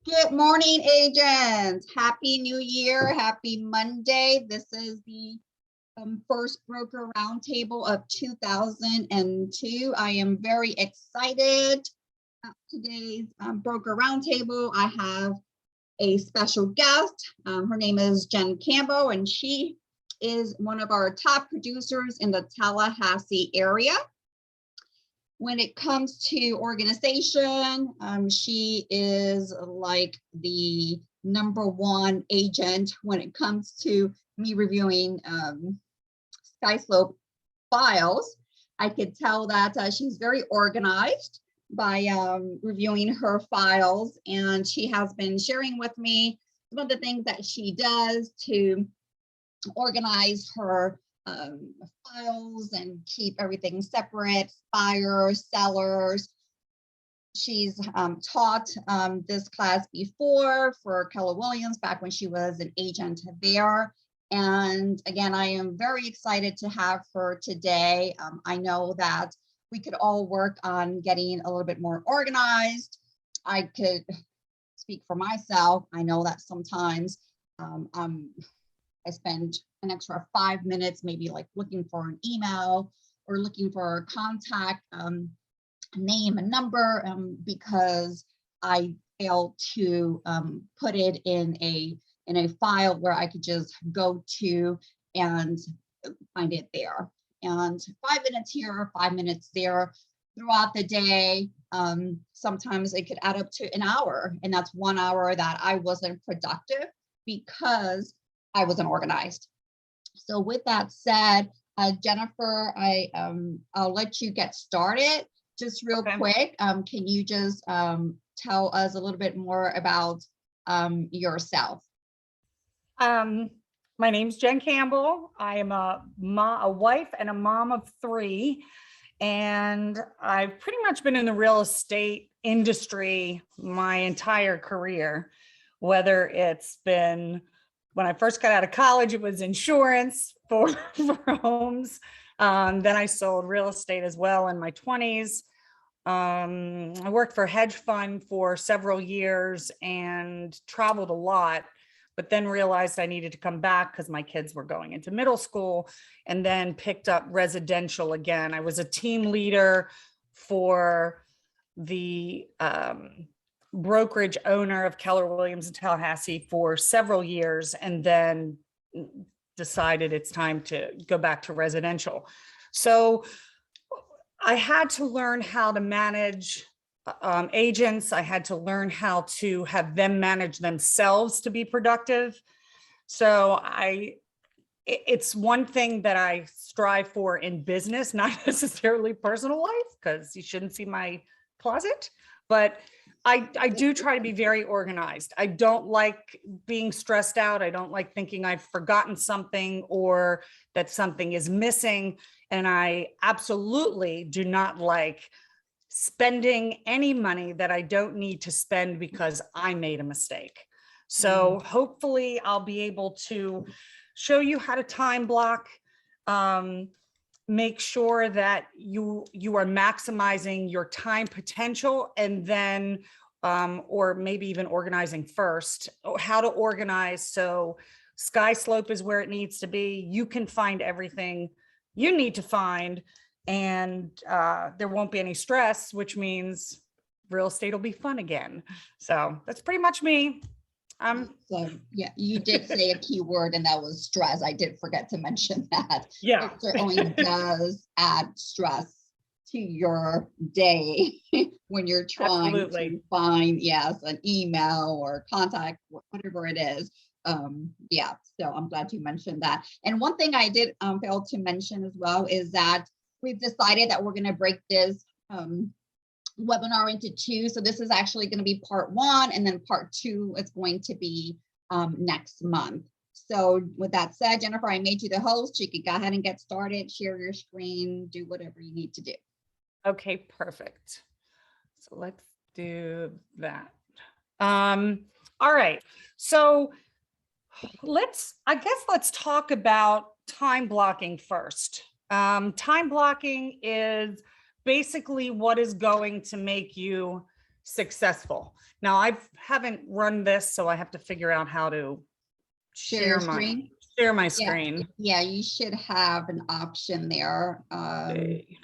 Good morning, agents. Happy New Year. Happy Monday. This is the first broker roundtable of 2002. I am very excited about today's broker roundtable. I have a special guest. Her name is Jen Campbell, and she is one of our top producers in the Tallahassee area. When it comes to organization, she is like the #1 agent when it comes to me reviewing SkySlope files. I could tell that she's very organized by reviewing her files, and she has been sharing with me some of the things that she does to organize her files and keep everything separate, buyers, sellers. She's taught this class before for Keller Williams back when she was an agent there. And again, I am very excited to have her today. I know that we could all work on getting a little bit more organized. I could speak for myself. I know that sometimes I spend an extra 5 minutes, maybe like looking for an email or looking for a contact name and number because I failed to put it in a file where I could just go to and find it there. And 5 minutes here, 5 minutes there throughout the day. Sometimes it could add up to an hour, and that's 1 hour that I wasn't productive because I wasn't organized. So with that said, Jennifer, I'll let you get started just real quick. Can you just tell us a little bit more about yourself? My name's Jen Campbell. I am a wife and a mom of 3, and I've pretty much been in the real estate industry my entire career, whether it's been when I first got out of college, it was insurance for homes. Then I sold real estate as well in my 20s. I worked for a hedge fund for several years and traveled a lot, but then realized I needed to come back because my kids were going into middle school, and then picked up residential again. I was a team leader for the brokerage owner of Keller Williams in Tallahassee for several years, and then decided it's time to go back to residential. So I had to learn how to manage agents. I had to learn how to have them manage themselves to be productive. So it's one thing that I strive for in business, not necessarily personal life, because you shouldn't see my closet, but I do try to be very organized. I don't like being stressed out. I don't like thinking I've forgotten something or that something is missing. And I absolutely do not like spending any money that I don't need to spend because I made a mistake. So hopefully I'll be able to show you how to time block, make sure that you are maximizing your time potential, and then or maybe even organizing first, how to organize so SkySlope is where it needs to be. You can find everything you need to find, and there won't be any stress, which means real estate will be fun again. So that's pretty much me. So yeah, you did say a key word, and that was stress. I did forget to mention that. Yeah, it certainly does add stress to your day when you're trying to find, yes, an email or contact, whatever it is. Yeah, so I'm glad you mentioned that. And one thing I did fail to mention as well is that we've decided that we're going to break this webinar into 2. So this is actually going to be part 1, and then part 2 is going to be next month. So with that said, Jennifer, I made you the host. You can go ahead and get started, share your screen, do whatever you need to do. Okay, perfect. So let's do that. All right. So let's talk about time blocking first. Time blocking is basically what is going to make you successful. Now I haven't run this, so I have to figure out how to Share share my screen. screen. Yeah, you should have an option there. See.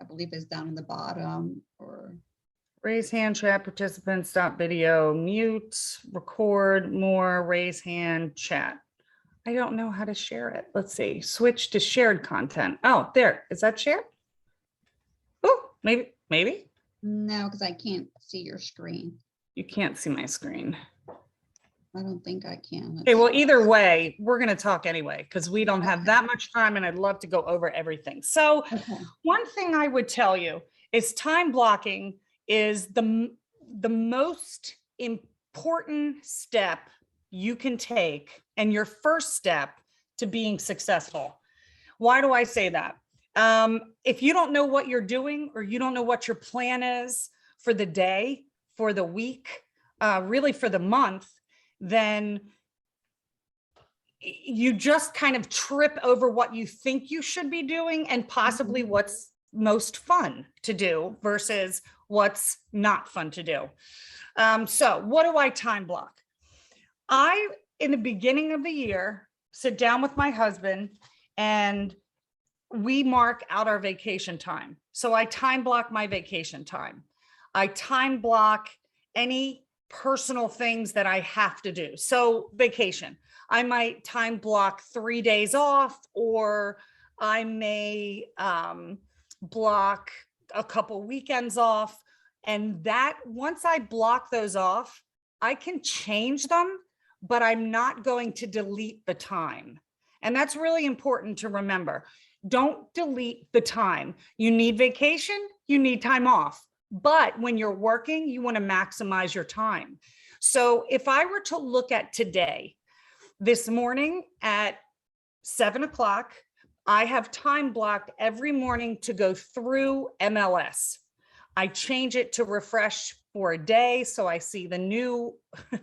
I believe it's down in the bottom or. Raise hand, chat, participants, stop video, mute, record, more, raise hand, chat. I don't know how to share it. Let's see. Switch to shared content. Oh, there. Is that shared? Oh, maybe. No, because I can't see your screen. You can't see my screen. I don't think I can. Okay, well, either way, we're going to talk anyway, because we don't have that much time and I'd love to go over everything. So one thing I would tell you is time blocking is the most important step you can take and your first step to being successful. Why do I say that? If you don't know what you're doing or you don't know what your plan is for the day, for the week, really for the month, then you just kind of trip over what you think you should be doing and possibly what's most fun to do versus what's not fun to do. So what do I time block? In the beginning of the year, sit down with my husband and we mark out our vacation time. So I time block my vacation time. I time block any personal things that I have to do. So vacation, I might time block 3 days off, or I may block a couple weekends off. And that once I block those off, I can change them, but I'm not going to delete the time. And that's really important to remember. Don't delete the time. You need vacation, you need time off. But when you're working, you want to maximize your time. So if I were to look at today, this morning at 7 o'clock, I have time blocked every morning to go through MLS. I change it to refresh for a day. So I see the new,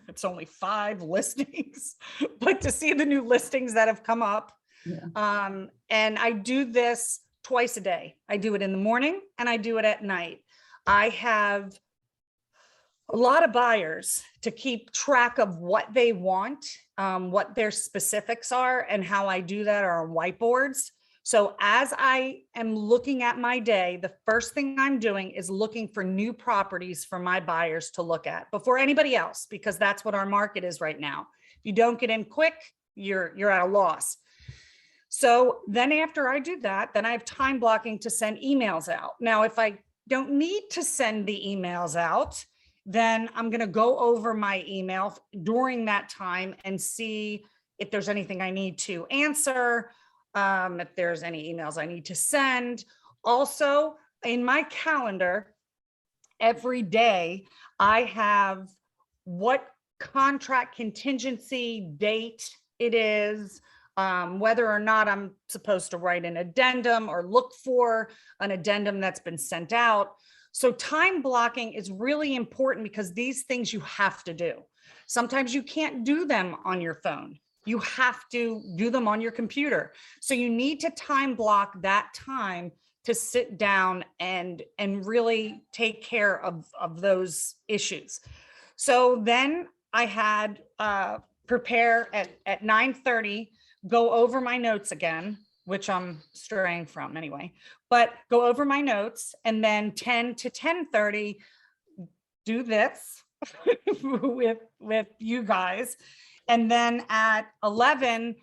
it's only 5 listings, but to see the new listings that have come up. Yeah. And I do this twice a day. I do it in the morning and I do it at night. I have a lot of buyers to keep track of what they want, what their specifics are, and how I do that are on whiteboards. So as I am looking at my day, the first thing I'm doing is looking for new properties for my buyers to look at before anybody else, because that's what our market is right now. If you don't get in quick, you're at a loss. So then after I do that, then I have time blocking to send emails out. Now, if I don't need to send the emails out, then I'm going to go over my email during that time and see if there's anything I need to answer, if there's any emails I need to send. Also, in my calendar, every day, I have what contract contingency date it is, whether or not I'm supposed to write an addendum or look for an addendum that's been sent out. So time blocking is really important because these things you have to do. Sometimes you can't do them on your phone. You have to do them on your computer. So you need to time block that time to sit down and really take care of those issues. So then I had prepare at 9:30, go over my notes again, which I'm straying from anyway, but go over my notes, and then 10 to 10:30, do this with you guys. And then at 11,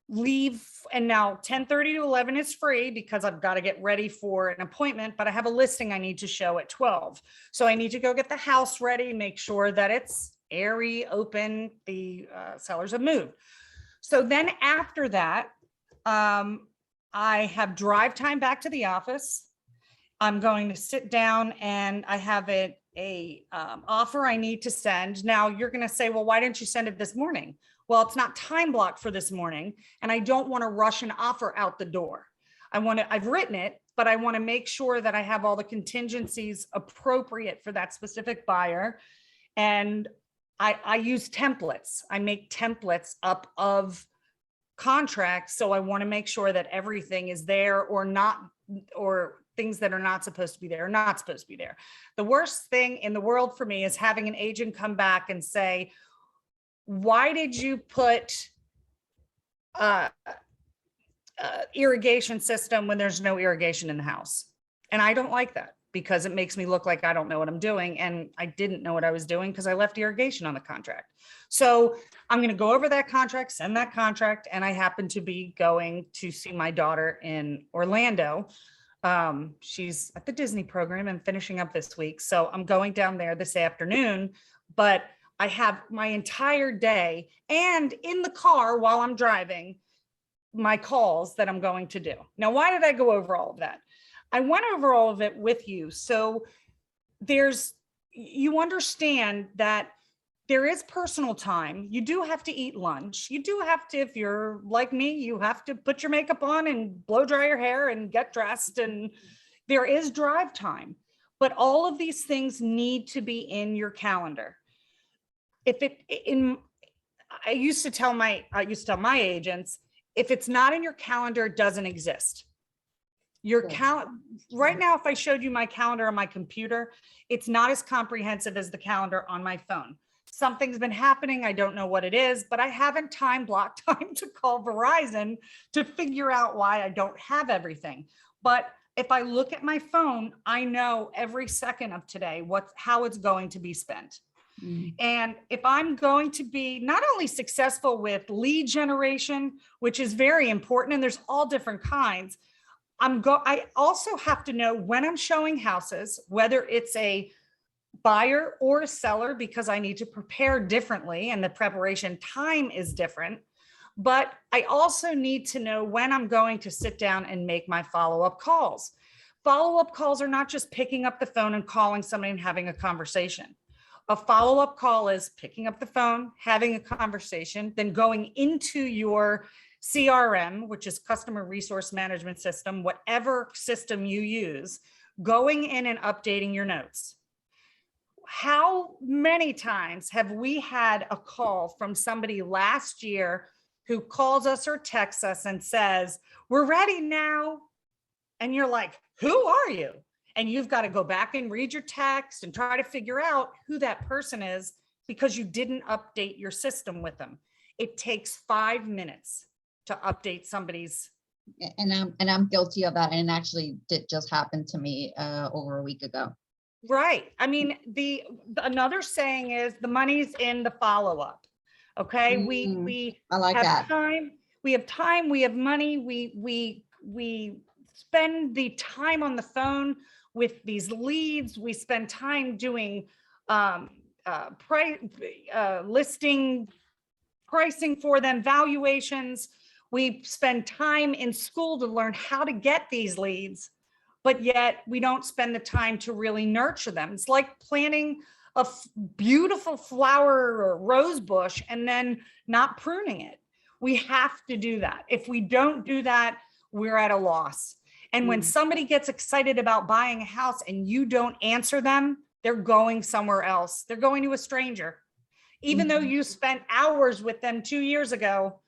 leave. And now 10:30 to 11 is free because I've got to get ready for an appointment, but I have a listing I need to show at 12. So I need to go get the house ready, make sure that it's airy, open, the sellers have moved. So then after that, I have drive time back to the office. I'm going to sit down and I have a offer I need to send. Now you're going to say, well, why didn't you send it this morning? Well, it's not time blocked for this morning, and I don't want to rush an offer out the door. I've written it, but I want to make sure that I have all the contingencies appropriate for that specific buyer. And I use templates. I make templates up of contracts. So I want to make sure that everything is there or not, or things that are not supposed to be there are not supposed to be there. The worst thing in the world for me is having an agent come back and say, why did you put irrigation system when there's no irrigation in the house? And I don't like that, because it makes me look like I don't know what I'm doing. And I didn't know what I was doing because I left irrigation on the contract. So I'm going to go over that contract, send that contract. And I happen to be going to see my daughter in Orlando. She's at the Disney program and finishing up this week. So I'm going down there this afternoon, but I have my entire day and in the car while I'm driving my calls that I'm going to do. Now, why did I go over all of that? I went over all of it with you. So you understand that there is personal time. You do have to eat lunch. You do have to, if you're like me, you have to put your makeup on and blow dry your hair and get dressed. And there is drive time, but all of these things need to be in your calendar. I used to tell my agents, if it's not in your calendar, it doesn't exist. Right now, if I showed you my calendar on my computer, it's not as comprehensive as the calendar on my phone. Something's been happening. I don't know what it is, but I haven't blocked time to call Verizon to figure out why I don't have everything. But if I look at my phone, I know every second of today how it's going to be spent. And if I'm going to be not only successful with lead generation, which is very important, and there's all different kinds, I also have to know when I'm showing houses, whether it's a buyer or a seller, because I need to prepare differently and the preparation time is different. But I also need to know when I'm going to sit down and make my follow-up calls. Follow-up calls are not just picking up the phone and calling somebody and having a conversation. A follow-up call is picking up the phone, having a conversation, then going into your CRM, which is customer resource management system, whatever system you use, going in and updating your notes. How many times have we had a call from somebody last year who calls us or texts us and says, we're ready now? And you're like, who are you? And you've got to go back and read your text and try to figure out who that person is because you didn't update your system with them. It takes 5 minutes to update somebody's. And I'm guilty of that. And actually it just happened to me over a week ago. Right. I mean, another saying is the money's in the follow-up. Okay. I like have that. Time. We have time. We have money. We spend the time on the phone with these leads. We spend time doing listing pricing for them, valuations. We spend time in school to learn how to get these leads, but yet we don't spend the time to really nurture them. It's like planting a beautiful flower or rose bush and then not pruning it. We have to do that. If we don't do that, we're at a loss. And when somebody gets excited about buying a house and you don't answer them, they're going somewhere else. They're going to a stranger. Even though you spent hours with them 2 years ago,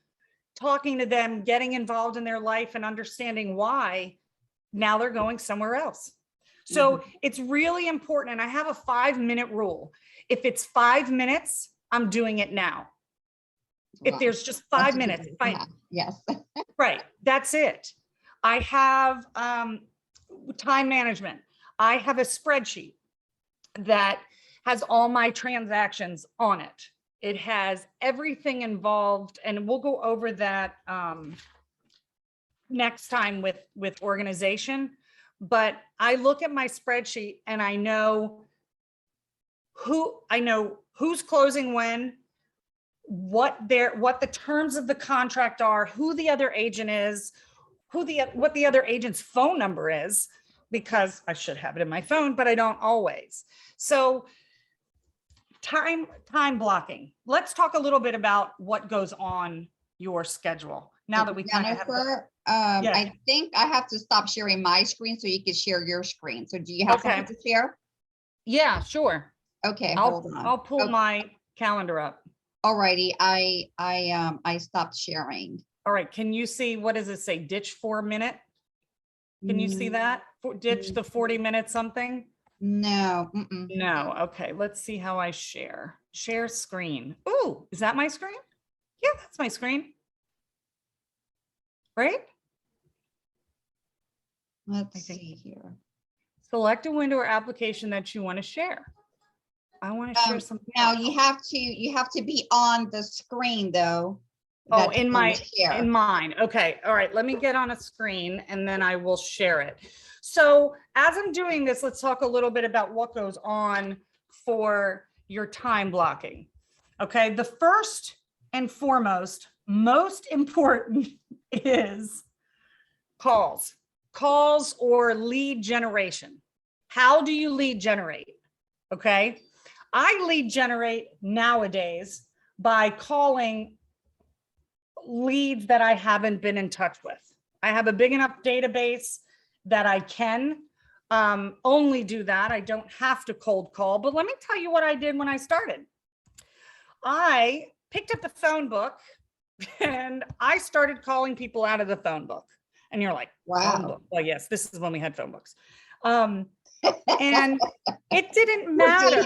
talking to them, getting involved in their life and understanding why, now they're going somewhere else. So it's really important. And I have a 5-minute rule. If it's 5 minutes, I'm doing it now. If there's just 5 minutes, yes. Right, that's it. I have time management. I have a spreadsheet that has all my transactions on it. It has everything involved, and we'll go over that next time with organization. But I look at my spreadsheet and I know who's closing when, what the terms of the contract are, who the other agent is, what the other agent's phone number is, because I should have it in my phone, but I don't always. So time blocking. Let's talk a little bit about what goes on your schedule now that we kind of have. Jennifer, I think I have to stop sharing my screen so you can share your screen. So do you have something to share? Yeah, sure. Okay, hold on. I'll pull my calendar up. All righty, I stopped sharing. All right, can you see, what does it say? Ditch for a minute? Can you see that? ditch the 40-minute something? No. No. Okay, let's see how I share. Share screen. Ooh, is that my screen? Yeah, that's my screen. Right? Let's see here. Select a window or application that you want to share. I want to share something Now else. you have to be on the screen though. Oh, that you in wanna share. in mine. Okay. All right. Let me get on a screen and then I will share it. So as I'm doing this, let's talk a little bit about what goes on for your time blocking. Okay. The first and foremost, most important is calls or lead generation. How do you lead generate? Okay. I lead generate nowadays by calling leads that I haven't been in touch with. I have a big enough database that I can only do that. I don't have to cold call, but let me tell you what I did when I started. I picked up the phone book and I started calling people out of the phone book. And you're like, wow. phone book. Well, yes, this is when we had phone books. And it didn't matter.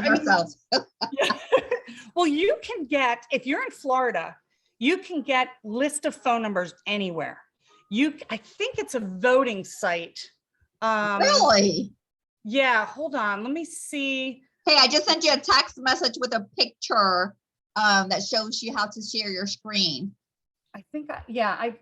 Well, you can get, if you're in Florida, you can get list of phone numbers anywhere. I think it's a voting site. Really? Yeah, hold on. Let me see. Hey, I just sent you a text message with a picture that shows you how to share your screen. I think,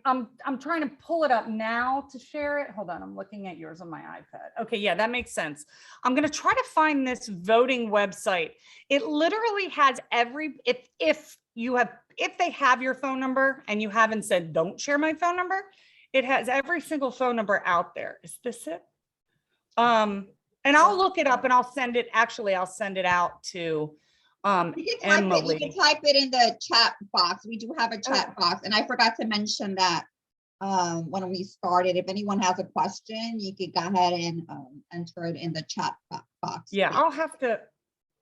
I'm trying to pull it up now to share it. Hold on, I'm looking at yours on my iPad. Okay, yeah, that makes sense. I'm gonna try to find this voting website. It literally has if they have your phone number and you haven't said, don't share my phone number, it has every single phone number out there. Is this it? And I'll look it up and I'll send it out to Emily. You can type it in the chat box. We do have a chat box, and I forgot to mention that when we started. If anyone has a question, you could go ahead and enter it in the chat box. Yeah, I'll have to.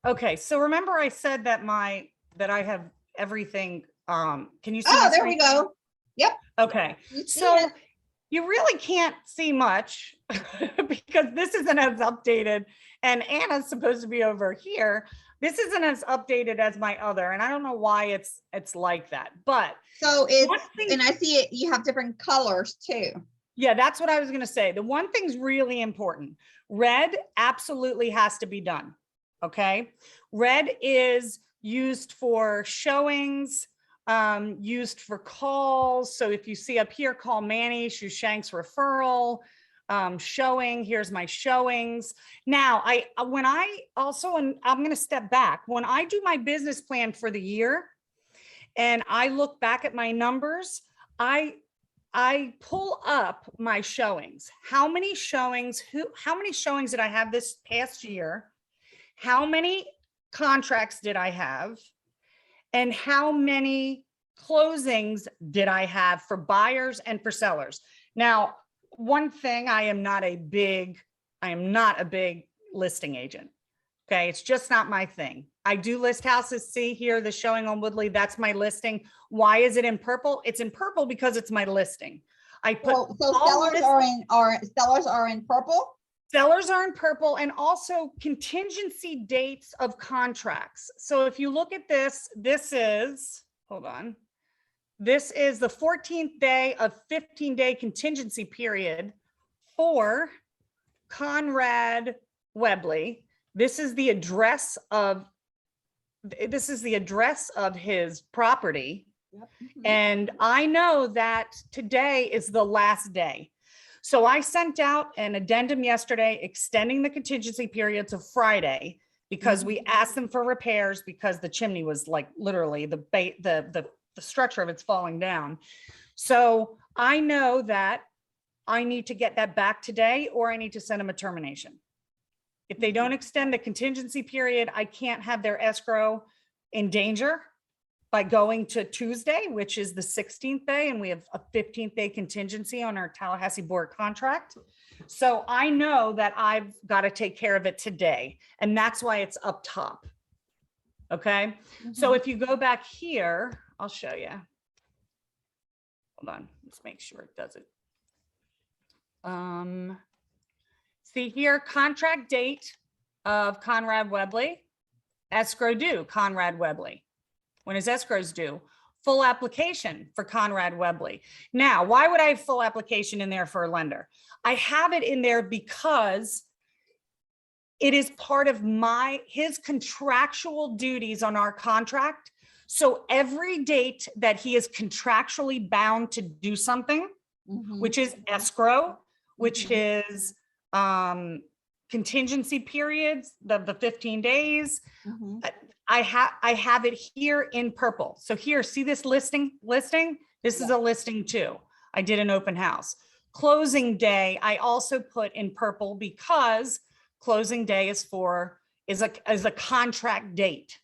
Okay, so remember I said that I have everything. Can you see? Oh, there we go. Yep. Okay, so you really can't see much because this isn't as updated, and Anna's supposed to be over here. This isn't as updated as my other, and I don't know why it's like that. But so and I see it. You have different colors too. Yeah, that's what I was going to say. The one thing's really important. Red absolutely has to be done. Okay, red is used for showings, used for calls. So if you see up here, call Manny, Shushank's referral. Showing, here's my showings. Now, I'm going to step back. When I do my business plan for the year and I look back at my numbers, I pull up my showings. How many showings did I have this past year? How many contracts did I have? And how many closings did I have for buyers and for sellers? Now, one thing, I am not a big listing agent. Okay. It's just not my thing. I do list houses. See here, the showing on Woodley, that's my listing. Why is it in purple? It's in purple because it's my listing. I put so sellers are in purple. Sellers are in purple, and also contingency dates of contracts. So if you look at this, hold on. This is the 14th day of 15-day contingency period for Conrad Webley. This is the address of his property. Yep. And I know that today is the last day. So I sent out an addendum yesterday extending the contingency period to Friday because we asked them for repairs because the chimney was like literally the structure of it's falling down. So I know that I need to get that back today, or I need to send them a termination. If they don't extend the contingency period, I can't have their escrow in danger by going to Tuesday, which is the 16th day, and we have a 15th day contingency on our Tallahassee board contract. So I know that I've got to take care of it today, and that's why it's up top. Okay. So if you go back here, I'll show you. Hold on, let's make sure it does it. See here, contract date of Conrad Webley, escrow due, Conrad Webley. When is escrows due? Full application for Conrad Webley. Now, why would I have full application in there for a lender? I have it in there because it is part of his contractual duties on our contract. So every date that he is contractually bound to do something, which is escrow, which is contingency periods, the 15 days. I have it here in purple. So here, see this listing? This is a listing too. I did an open house. Closing day, I also put in purple because closing day is a contract date.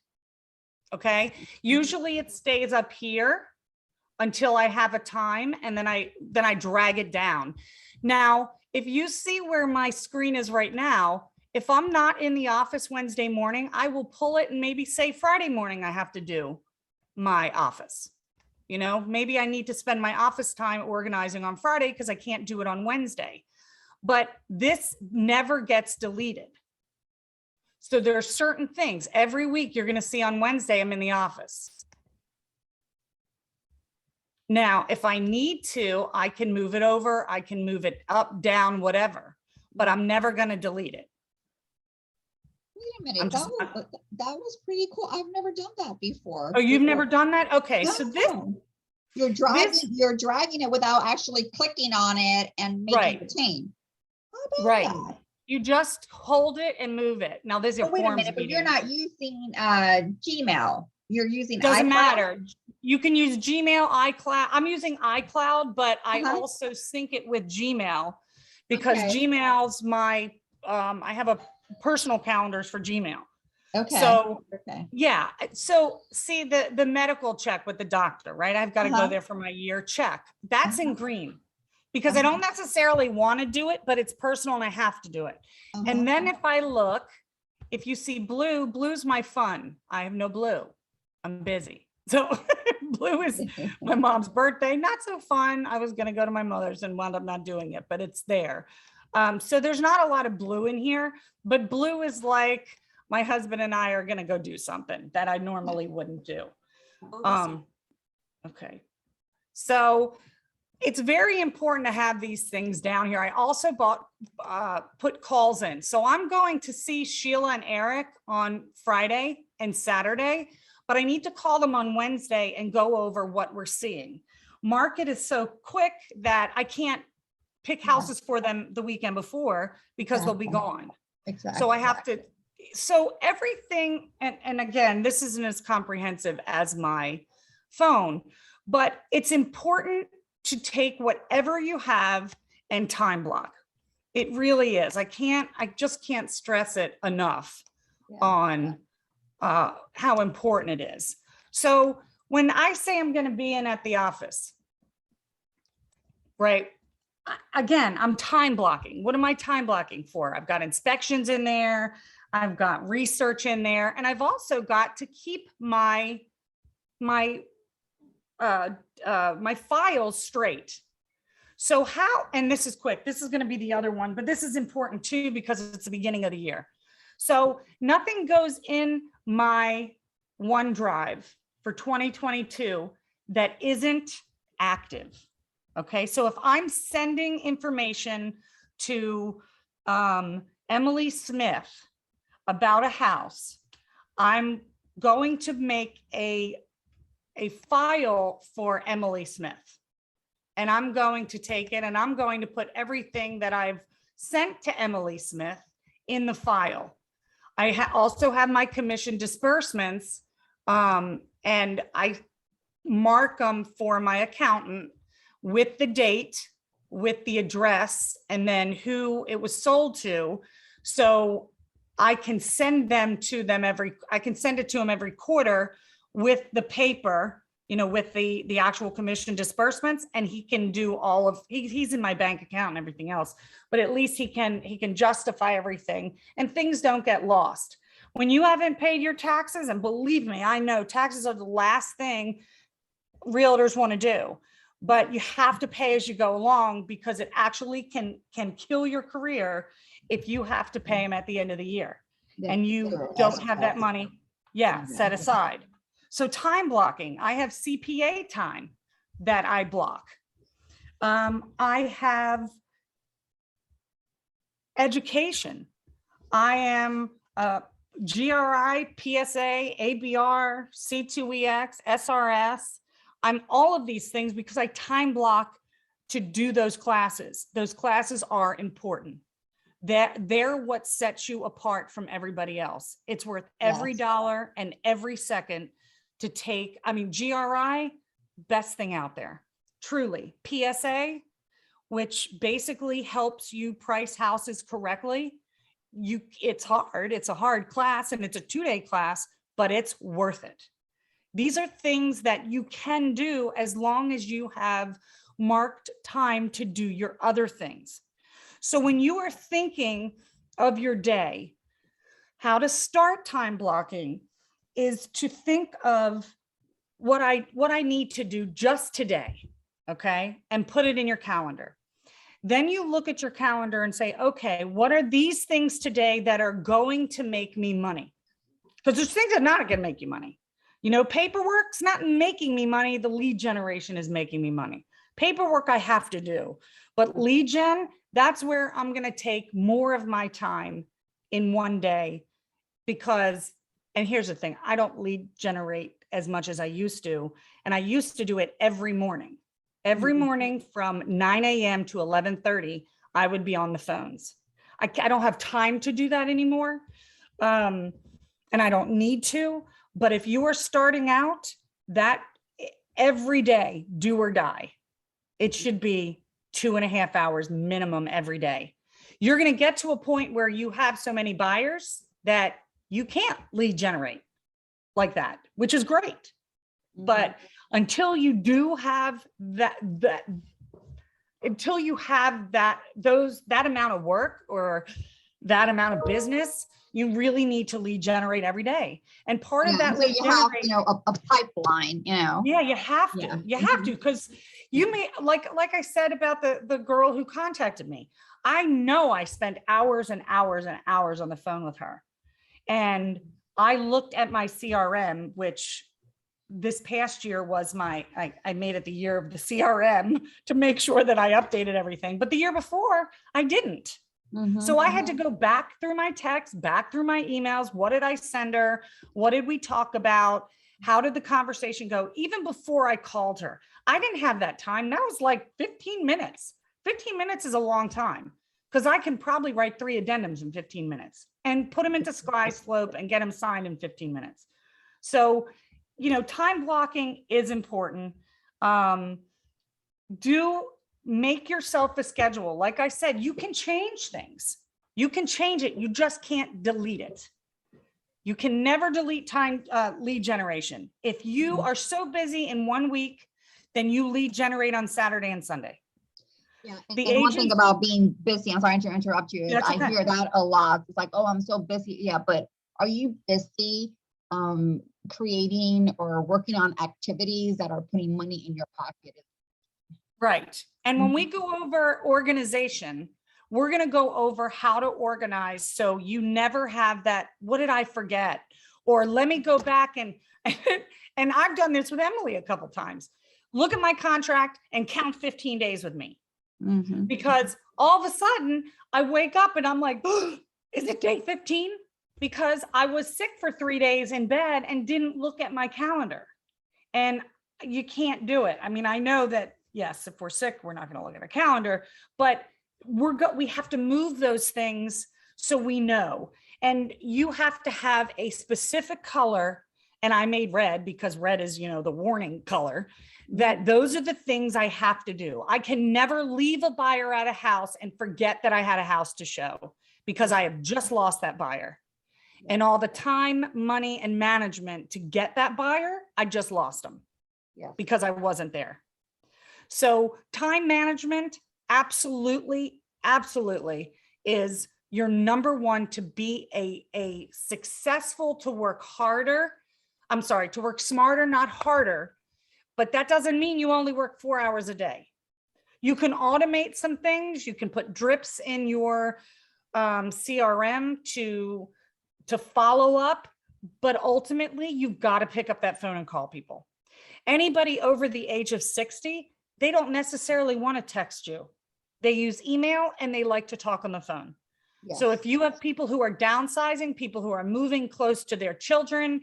Okay. Usually it stays up here until I have a time, and then I drag it down. Now, if you see where my screen is right now, if I'm not in the office Wednesday morning, I will pull it and maybe say Friday morning I have to do my office. You know, maybe I need to spend my office time organizing on Friday because I can't do it on Wednesday. But this never gets deleted. So there are certain things every week you're going to see on Wednesday, I'm in the office. Now, if I need to, I can move it over. I can move it up, down, whatever, but I'm never going to delete it. Wait a minute, that was pretty cool. I've never done that before. Oh, you've never done that? Okay, no, so this you're dragging it without actually clicking on it and making it change. How about that? You just hold it and move it. Now there's your wait a forms minute, but meeting. you're not using Gmail. You're using Doesn't iCloud? matter. You can use Gmail, iCloud. I'm using iCloud, but I also sync it with Gmail because Gmail's my, I have a personal calendars for Gmail. Okay. So yeah. So see the medical check with the doctor, right? I've got to go there for my year check. That's in green because I don't necessarily want to do it, but it's personal and I have to do it. And then if I look, if you see blue, blue's my fun. I have no blue. I'm busy. So blue is my mom's birthday. Not so fun. I was going to go to my mother's and wound up not doing it, but it's there. So there's not a lot of blue in here, but blue is like my husband and I are going to go do something that I normally wouldn't do. Okay. So it's very important to have these things down here. I also put calls in. So I'm going to see Sheila and Eric on Friday and Saturday, but I need to call them on Wednesday and go over what we're seeing. Market is so quick that I can't pick houses for them the weekend before because they'll be gone. Exactly. So I have to, so everything, and again, this isn't as comprehensive as my phone, but it's important to take whatever you have and time block. It really is. I just can't stress it enough on how important it is. So when I say I'm going to be in at the office, right? Again, I'm time blocking. What am I time blocking for? I've got inspections in there. I've got research in there. And I've also got to keep my files straight. So how, and this is quick, this is going to be the other one, but this is important too, because it's the beginning of the year. So nothing goes in my OneDrive for 2022 that isn't active. Okay, so if I'm sending information to Emily Smith about a house, I'm going to make a file for Emily Smith. And I'm going to take it and I'm going to put everything that I've sent to Emily Smith in the file. I also have my commission disbursements and I mark them for my accountant with the date, with the address, and then who it was sold to. So I can send them to them I can send it to them every quarter with the paper, you know, with the actual commission disbursements, and he can do all of, he's in my bank account and everything else, but at least he can justify everything and things don't get lost. When you haven't paid your taxes, and believe me, I know taxes are the last thing realtors want to do, but you have to pay as you go along because it actually can kill your career if you have to pay them at the end of the year Yeah, and you sure, don't have that that's- money, set aside. So time blocking, I have CPA time that I block. I have education. I am GRI, PSA, ABR, C2EX, SRS. I'm all of these things because I time block to do those classes. Those classes are important. They're what sets you apart from everybody else. It's worth every Yes. dollar and every second to take. I mean, GRI, best thing out there, truly. PSA, which basically helps you price houses correctly. It's hard. It's a hard class and it's a 2-day class, but it's worth it. These are things that you can do as long as you have marked time to do your other things. So when you are thinking of your day, how to start time blocking is to think of what I need to do just today, okay? And put it in your calendar. Then you look at your calendar and say, okay, what are these things today that are going to make me money? Because there's things that are not going to make you money. You know, paperwork's not making me money. The lead generation is making me money. Paperwork I have to do, but lead gen, that's where I'm going to take more of my time in one day because, and here's the thing, I don't lead generate as much as I used to. And I used to do it every morning. Every morning from 9 a.m. to 11:30, I would be on the phones. I don't have time to do that anymore. And I don't need to, but if you are starting out, that every day, do or die, it should be 2.5 hours minimum every day. You're going to get to a point where you have so many buyers that you can't lead generate like that, which is great. But until you do have that amount of work or that amount of business, you really need to lead generate every day. And part of that so lead you have, generate, a pipeline, yeah, you have to, because you may, like I said about the girl who contacted me, I know I spent hours and hours and hours on the phone with her. And I looked at my CRM, which this past year was I made it the year of the CRM to make sure that I updated everything. But the year before I didn't. So I had to go back through my texts, back through my emails. What did I send her? What did we talk about? How did the conversation go? Even before I called her, I didn't have that time. That was like 15 minutes. 15 minutes is a long time because I can probably write 3 addendums in 15 minutes and put them into Sky Slope and get them signed in 15 minutes. So, time blocking is important. Do make yourself a schedule. Like I said, you can change things. You can change it. You just can't delete it. You can never delete lead generation. If you are so busy in one week, then you lead generate on Saturday and Sunday. Yeah, and one thing about being busy, I'm sorry to interrupt you, is I hear that a lot. It's like, oh, I'm so busy. Yeah, but are you busy creating or working on activities that are putting money in your pocket? Right. And when we go over organization, we're going to go over how to organize so you never have that, what did I forget? Or let me go back and I've done this with Emily a couple times. Look at my contract and count 15 days with me. Because all of a sudden I wake up and I'm like, oh, is it day 15? Because I was sick for 3 days in bed and didn't look at my calendar. And you can't do it. I mean, I know that, yes, if we're sick, we're not going to look at a calendar, but we have to move those things so we know. And you have to have a specific color. And I made red because red is, the warning color, that those are the things I have to do. I can never leave a buyer at a house and forget that I had a house to show because I have just lost that buyer. And all the time, money, and management to get that buyer, I just lost them because I wasn't there. So time management, absolutely is your number one to be a successful, to work harder. I'm sorry, to work smarter, not harder. But that doesn't mean you only work 4 hours a day. You can automate some things. You can put drips in your CRM to follow up, but ultimately you've got to pick up that phone and call people. Anybody over the age of 60, they don't necessarily want to text you. They use email and they like to talk on the phone. Yes. So if you have people who are downsizing, people who are moving close to their children,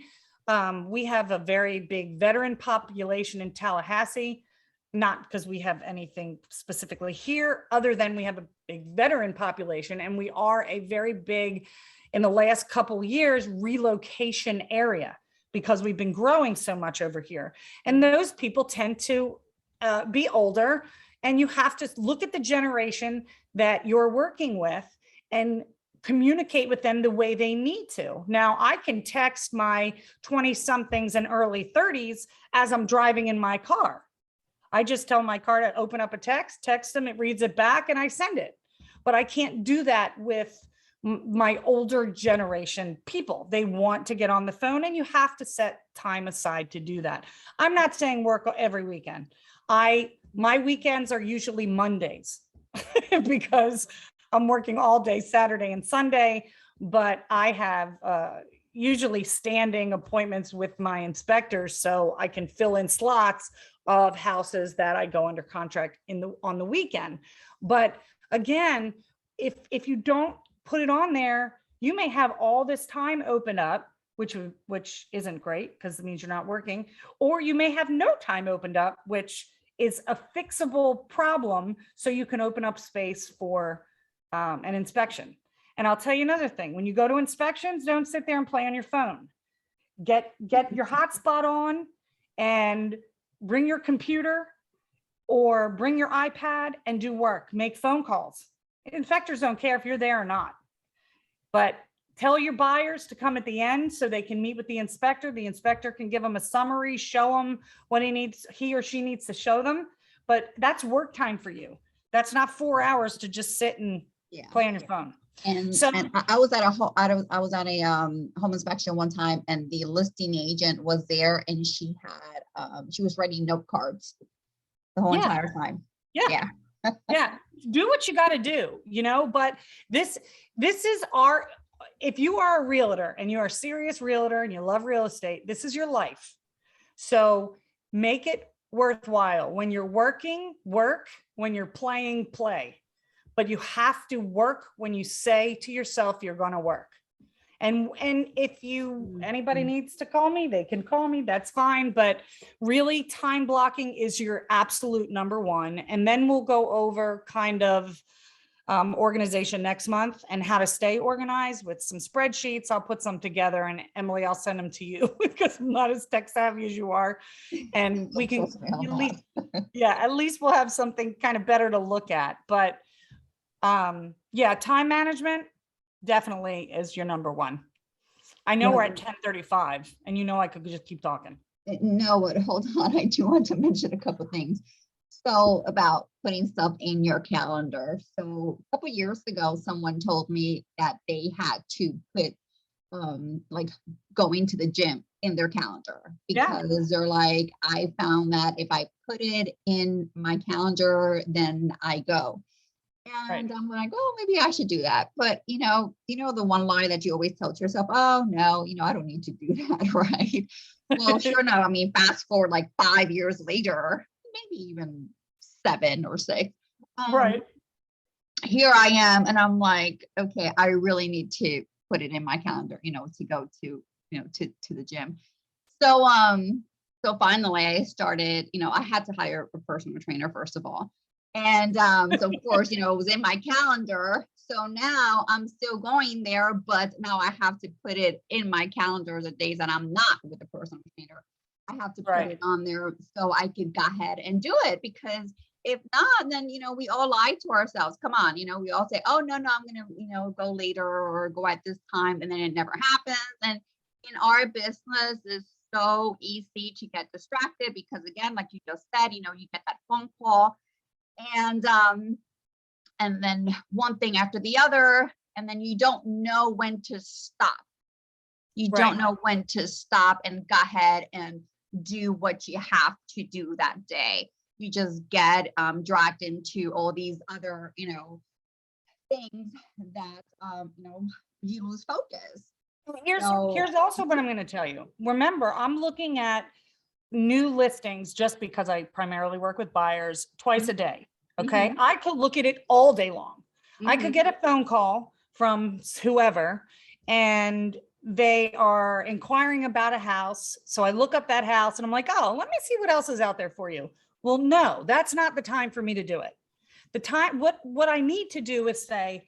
we have a very big veteran population in Tallahassee, not because we have anything specifically here, other than we have a big veteran population, and we are a very big, in the last couple of years, relocation area because we've been growing so much over here. And those people tend to be older, and you have to look at the generation that you're working with and communicate with them the way they need to. Now, I can text my 20-somethings and early 30s as I'm driving in my car. I just tell my car to open up a text them, it reads it back, and I send it. But I can't do that with my older generation people. They want to get on the phone, and you have to set time aside to do that. I'm not saying work every weekend. My weekends are usually Mondays because I'm working all day Saturday and Sunday, but I have usually standing appointments with my inspectors so I can fill in slots of houses that I go under contract on the weekend. But again, if you don't put it on there, you may have all this time open up, which isn't great because it means you're not working, or you may have no time opened up, which is a fixable problem. So you can open up space for an inspection. And I'll tell you another thing, when you go to inspections, don't sit there and play on your phone. Get your hotspot on and bring your computer or bring your iPad and do work, make phone calls. Inspectors don't care if you're there or not, but tell your buyers to come at the end so they can meet with the inspector. The inspector can give them a summary, show them what he or she needs to show them, but that's work time for you. That's not 4 hours to just sit and play on your phone. And I was at a home inspection one time, and the listing agent was there, and she was writing note cards the whole entire time. Yeah. Do what you got to do, but this is if you are a realtor and you're a serious realtor and you love real estate, this is your life. So make it worthwhile. When you're working, work. When you're playing, play. But you have to work when you say to yourself you're going to work. And if anybody needs to call me, they can call me, that's fine. But really, time blocking is your absolute number one. And then we'll go over kind of organization next month and how to stay organized with some spreadsheets. I'll put some together, and Emily, I'll send them to you because I'm not as tech savvy as you are. And we can at least we'll have something kind of better to look at. But time management definitely is your number one. I know we're at 10:35 and I could just keep talking. No, but hold on. I do want to mention a couple of things. So about putting stuff in your calendar. So a couple of years ago, someone told me that they had to put like going to the gym in their calendar because they're like, I found that if I put it in my calendar, then I go. And I'm like, oh, maybe I should do that. But, the one lie that you always tell to yourself, oh, no, I don't need to do that. Right. Well, sure enough. I mean, fast forward like 5 years later, maybe even 7 or 6. Here I am. And I'm like, okay, I really need to put it in my calendar, to go to, to the gym. So, so finally I started, I had to hire a personal trainer, first of all. And so of course, it was in my calendar. So now I'm still going there, but now I have to put it in my calendar the days that I'm not with the personal trainer. I have to put it on there so I can go ahead and do it, because if not, then, we all lie to ourselves. Come on, we all say, oh, no, I'm going to, go later or go at this time. And then it never happens. And in our business, it's so easy to get distracted because, again, like you just said, you get that phone call. And then one thing after the other, and then you don't know when to stop. You don't know when to stop and go ahead and do what you have to do that day. You just get dragged into all these other, things that, you lose focus. Here's So- also what I'm going to tell you. Remember, I'm looking at new listings just because I primarily work with buyers twice a day. Okay. Mhm. I could look at it all day long. I could Mhm. get a phone call from whoever and they are inquiring about a house. So I look up that house and I'm like, oh, let me see what else is out there for you. Well, no, that's not the time for me to do it. The time, what I need to do is say,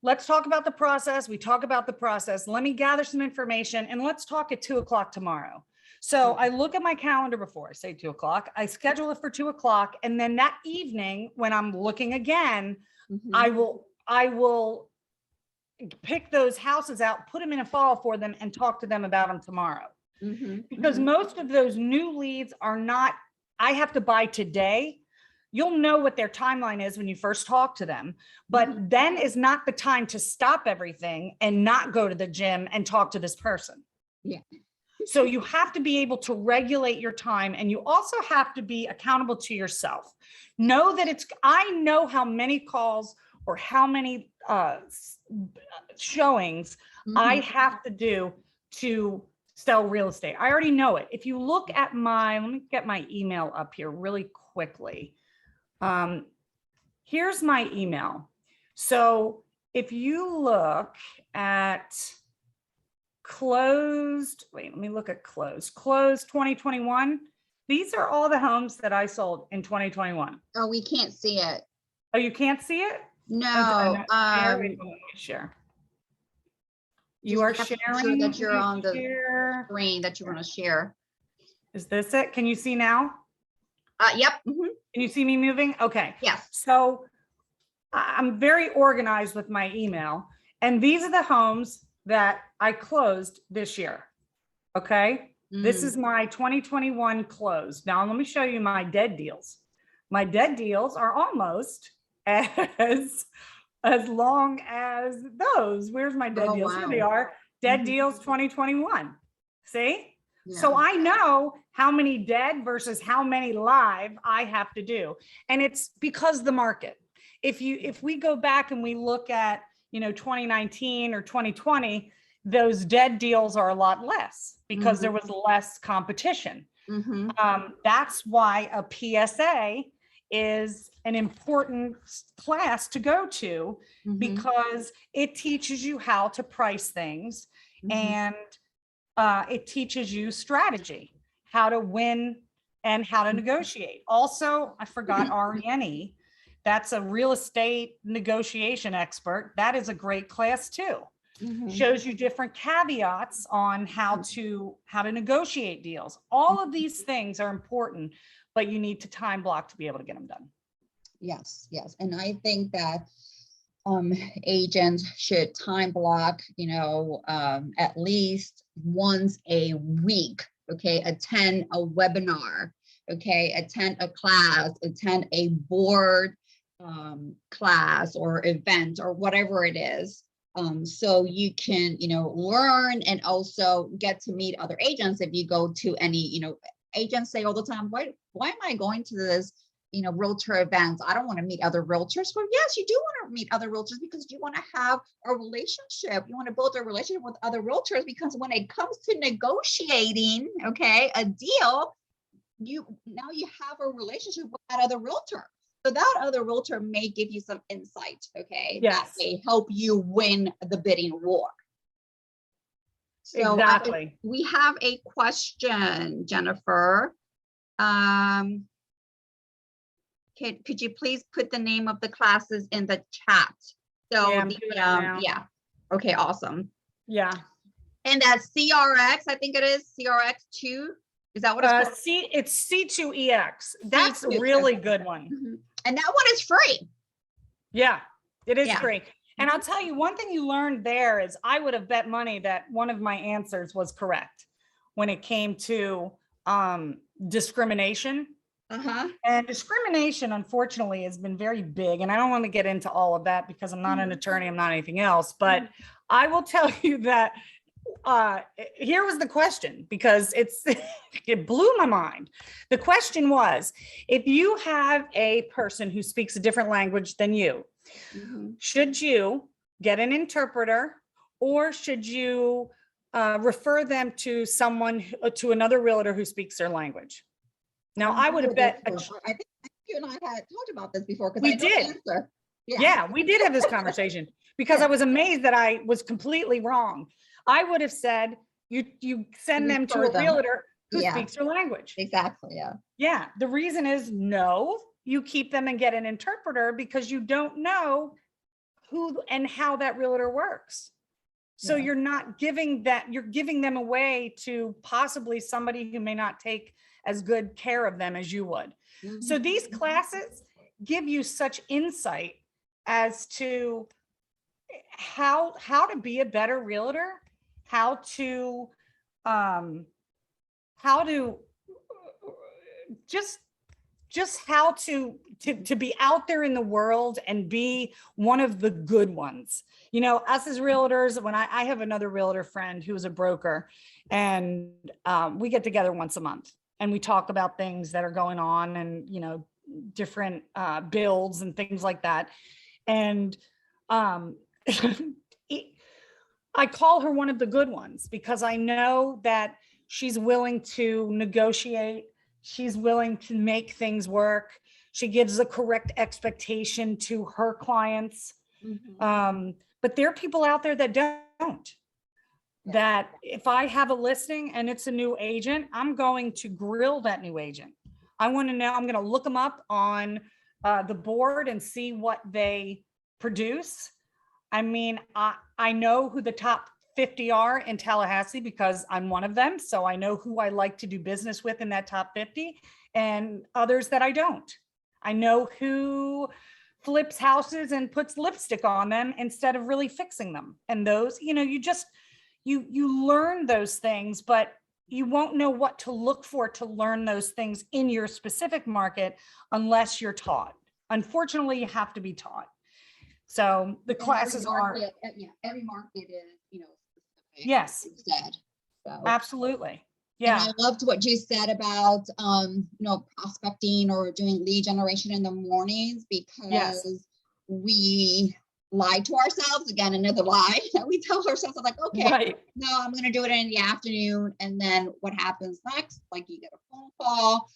let's talk about the process. We talk about the process. Let me gather some information and let's talk at 2 o'clock tomorrow. So I look at my calendar before I say 2 o'clock, I schedule it for 2 o'clock. And then that evening when I'm looking again, Mhm. I will pick those houses out, put them in a file for them and talk to them about them tomorrow. Mhm. Because Mhm. most of those new leads are not, I have to buy today. You'll know what their timeline is when you first talk to them, but then is not the time to stop everything and not go to the gym and talk to this person. Yeah. So you have to be able to regulate your time and you also have to be accountable to yourself. Know that I know how many calls or how many showings I Mhm. have to do to sell real estate. I already know it. If you look at let me get my email up here really quickly. Here's my email. So if you look at let me look at closed 2021. These are all the homes that I sold in 2021. Oh, we can't see it. Oh, you can't see it? No. Share? Wait, let me share. You are Just have to make sharing. sure that you're on the share. screen that you want to share. Is this it? Can you see now? Yep. Mhm. Can you see me moving? Okay. Yes. So I'm very organized with my email. And these are the homes that I closed this year. Okay. This is my 2021 close. Now let me show you my dead deals. My dead deals are almost as long as those. Where's my dead deals? Here they are. Dead deals 2021. See? Yeah. So I know how many dead versus how many live I have to do. And it's because the market. If we go back and we look at, 2019 or 2020, those dead deals are a lot less because there was less competition. Mhm. That's why a PSA is an important class to go to Mhm. because it teaches you how to price things Mhm. and it teaches you strategy, how to win and how to negotiate. Also, I forgot RENE. That's a real estate negotiation expert. That is a great class too. Mhm. Shows you different caveats on how to negotiate deals. All of these things are important, but you need to time block to be able to get them done. Yes, yes. And I think that agents should time block, at least once a week. Okay, attend a webinar. Okay, attend a class, attend a board class or event or whatever it is. So you can, learn and also get to meet other agents. If you go to any, agents say all the time, why am I going to this, realtor events? I don't want to meet other realtors. Well, yes, you do want to meet other realtors because you want to have a relationship. You want to build a relationship with other realtors because when it comes to negotiating, okay, a deal, now you have a relationship with that other realtor. So that other realtor may give you some insight, okay? Yes. That may help you win the bidding war. So Exactly. we have a question, Jennifer. Could you please put the name of the classes in the chat? So Yeah, I'm doing it now. yeah. Okay, awesome. Yeah. And that's CRX, I think it is CRX2. Is that what it's called? It's C2EX. That's a C2, really okay. good one. Mhm. And that one is free. Yeah, it is Yeah. free. And I'll tell you one thing you learned there is I would have bet money that one of my answers was correct when it came to discrimination. And discrimination, unfortunately, has been very big. And I don't want to get into all of that because I'm not an attorney, I'm not anything else. But I will tell you that here was the question because it blew my mind. The question was, if you have a person who speaks a different language than you, Should you get an interpreter, or should you refer them to someone, to another realtor who speaks their language? Now, I would have bet. I think you and I had talked about this before, because We I know the did. answer. Yeah, we did have this conversation because I was amazed that I was completely wrong. I would have said, you send them to a realtor who speaks their language. Exactly. Yeah. Yeah. The reason is no, you keep them and get an interpreter because you don't know who and how that realtor works. So you're not giving that, you're giving them away to possibly somebody who may not take as good care of them as you would. So these classes give you such insight as to how to be a better realtor, how to just how to be out there in the world and be one of the good ones. You know, us as realtors, when I have another realtor friend who's a broker, and we get together once a month and we talk about things that are going on, and, you know, different builds and things like that. And I call her one of the good ones because I know that she's willing to negotiate. She's willing to make things work. She gives the correct expectation to her clients. But there are people out there that don't. That if I have a listing and it's a new agent, I'm going to grill that new agent. I want to know, I'm going to look them up on the board and see what they produce. I mean, I know who the top 50 are in Tallahassee because I'm one of them. So I know who I like to do business with in that top 50, and others that I don't. I know who flips houses and puts lipstick on them instead of really fixing them. And those, you know, you learn those things, but you won't know what to look for to learn those things in your specific market unless you're taught. Unfortunately, you have to be taught. So the classes are. Every market is, you know, yes, instead. So. Absolutely. Yeah. And I loved what you said about, you know, prospecting or doing lead generation in the mornings, because we lie to ourselves. Again, another lie that we tell ourselves, like, okay, no, I'm going to do it in the afternoon. And then what happens next? Like, you get a phone call.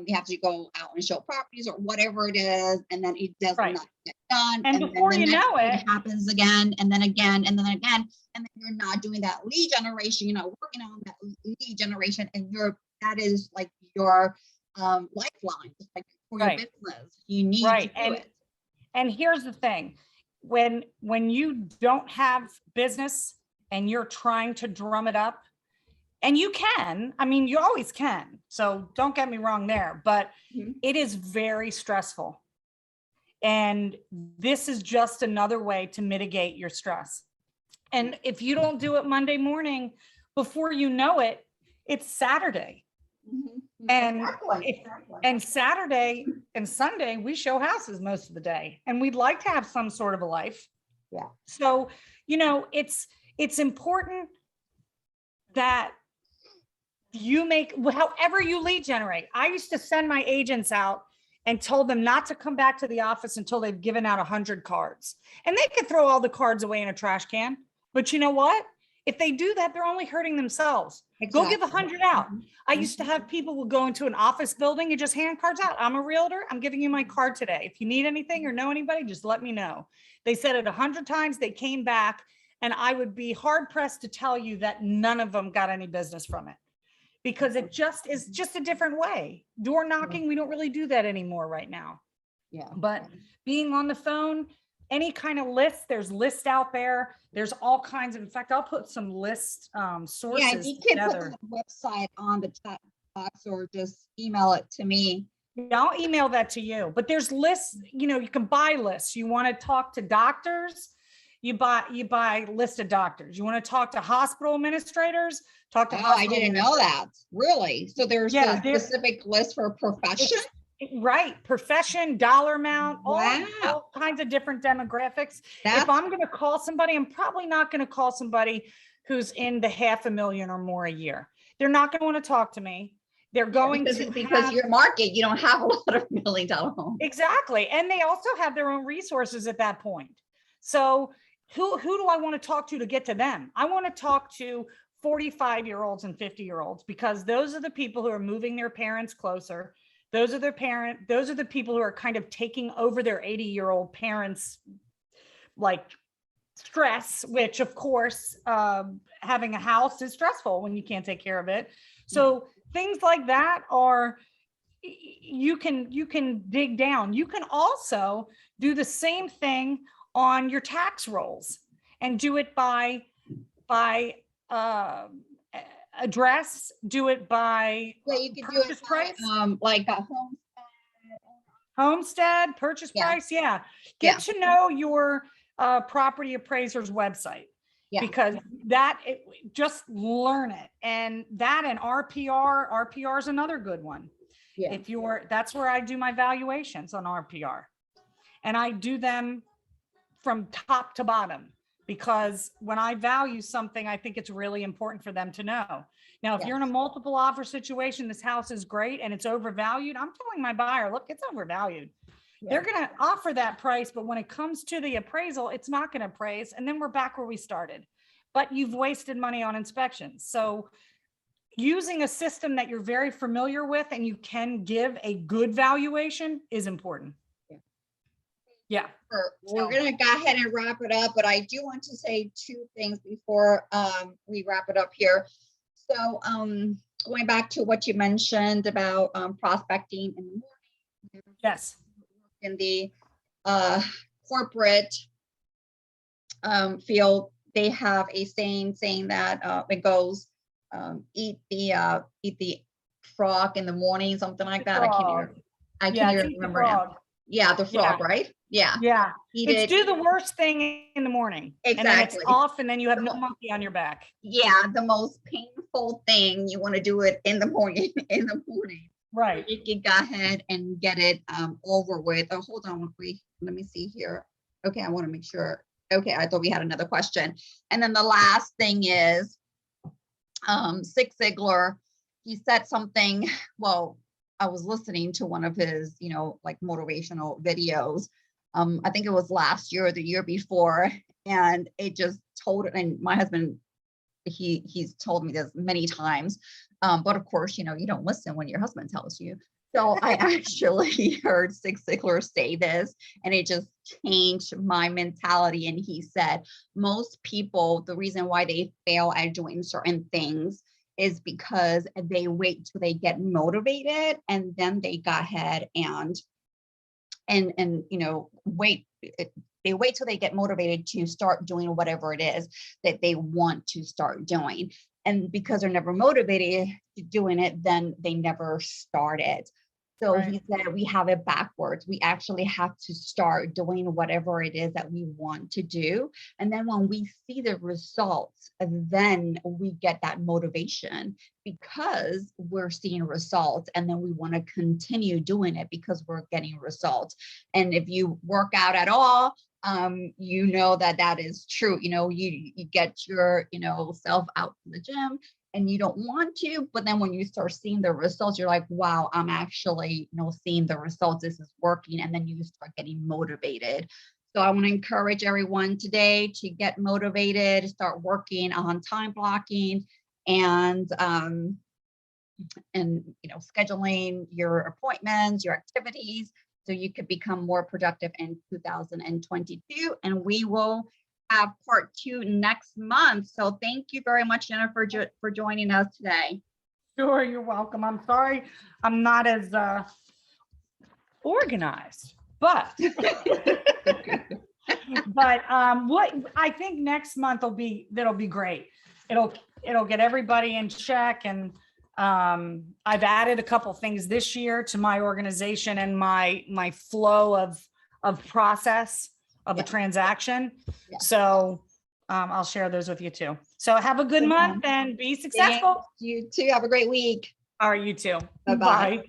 You have to go out and show properties or whatever it is, and then it does not get done. And before you know it, happens again, and then again, and then again, and then you're not doing that lead generation. You're not working on that lead generation, and that is like your lifeline, just like for your business. You need to do it. And here's the thing: when you don't have business and you're trying to drum it up. And you can, I mean, you always can. So don't get me wrong there, but it is very stressful. And this is just another way to mitigate your stress. And if you don't do it Monday morning, before you know it, it's Saturday. And Saturday and Sunday, we show houses most of the day, and we'd like to have some sort of a life. Yeah. So, you know, it's important that you make, however you lead generate. I used to send my agents out and told them not to come back to the office until they've given out 100 cards. And they could throw all the cards away in a trash can. But you know what? If they do that, they're only hurting themselves. Go give 100 out. I used to have people would go into an office building and just hand cards out. I'm a realtor. I'm giving you my card today. If you need anything or know anybody, just let me know. They said it 100 times. They came back, and I would be hard pressed to tell you that none of them got any business from it. Because it just is just a different way. Door knocking, we don't really do that anymore right now. Yeah. But being on the phone, any kind of list, there's lists out there. There's all kinds of, in fact, I'll put some list sources Yeah, you can together. put the website on the chat box or just email it to me. Yeah, I'll email that to you. But there's lists, you know, you can buy lists. You want to talk to doctors, you buy list of doctors. You want to talk to hospital administrators, talk to I didn't know that. Really? So there's a specific list for profession? Right. Profession, dollar amount, all kinds of different demographics. If I'm going to call somebody, I'm probably not going to call somebody who's in the $500,000 or more a year. They're not going to want to talk to me. They're going because have, your market, you don't have a lot of $1 million homes. exactly. And they also have their own resources at that point. So who do I want to talk to get to them? I want to talk to 45-year-olds and 50-year-olds, because those are the people who are moving their parents closer. Those are the people who are kind of taking over their 80-year-old parents, like, stress, which of course, having a house is stressful when you can't take care of it. So things like that are, you can dig down. You can also do the same thing on your tax rolls and do it by address, do it by You can do purchase it price, like a homestead, purchase price. Yeah. Get to know your property appraiser's website, because just learn it. And that and RPR is another good one. That's where I do my valuations on RPR, and I do them from top to bottom, because when I value something, I think it's really important for them to know. Now, if you're in a multiple offer situation, this house is great and it's overvalued, I'm telling my buyer, look, it's overvalued. They're going to offer that price, but when it comes to the appraisal, it's not going to appraise. And then we're back where we started, but you've wasted money on inspections. So using a system that you're very familiar with and you can give a good valuation is important. Yeah. We're going to go ahead and wrap it up, but I do want to say two things before we wrap it up here. So going back to what you mentioned about prospecting in the morning. Yes. In the corporate field, they have a saying that it goes, eat the frog in the morning, something like that. I can't even remember now. Yeah, the frog, right? Yeah. It's do the worst thing in the morning. Exactly. And then it's off, and then you have no monkey on your back. Yeah, the most painful thing, you want to do it in the morning. Right. You can go ahead and get it over with. Oh, hold on. Let me see here. Okay, I want to make sure. Okay, I thought we had another question. And then the last thing is Zig Ziglar. He said something, well, I was listening to one of his, like motivational videos. I think it was last year or the year before. And it just and my husband, he's told me this many times. But of course, you don't listen when your husband tells you. So I actually heard Zig Ziglar say this, and it just changed my mentality. And he said, most people, the reason why they fail at doing certain things is because they wait till they get motivated, and then they go ahead and wait. They wait till they get motivated to start doing whatever it is that they want to start doing. And because they're never motivated to doing it, then they never start it. So right. He said we have it backwards. We actually have to start doing whatever it is that we want to do. And then when we see the results, then we get that motivation because we're seeing results. And then we want to continue doing it because we're getting results. And if you work out at all, you know that is true. You get your, self out to the gym and you don't want to, but then when you start seeing the results, you're like, wow, I'm actually, seeing the results. This is working. And then you start getting motivated. So I want to encourage everyone today to get motivated, start working on time blocking and scheduling your appointments, your activities, so you could become more productive in 2022. And we will have part 2 next month. So thank you very much, Jennifer, for joining us today. Sure, you're welcome. I'm sorry I'm not as organized, but what I think next month that'll be great. It'll get everybody in check, and I've added a couple things this year to my organization and my flow of process of a transaction. Yeah. So I'll share those with you too. So have a good month and be successful. You too. Have a great week. All right, you too. Bye-bye. Bye.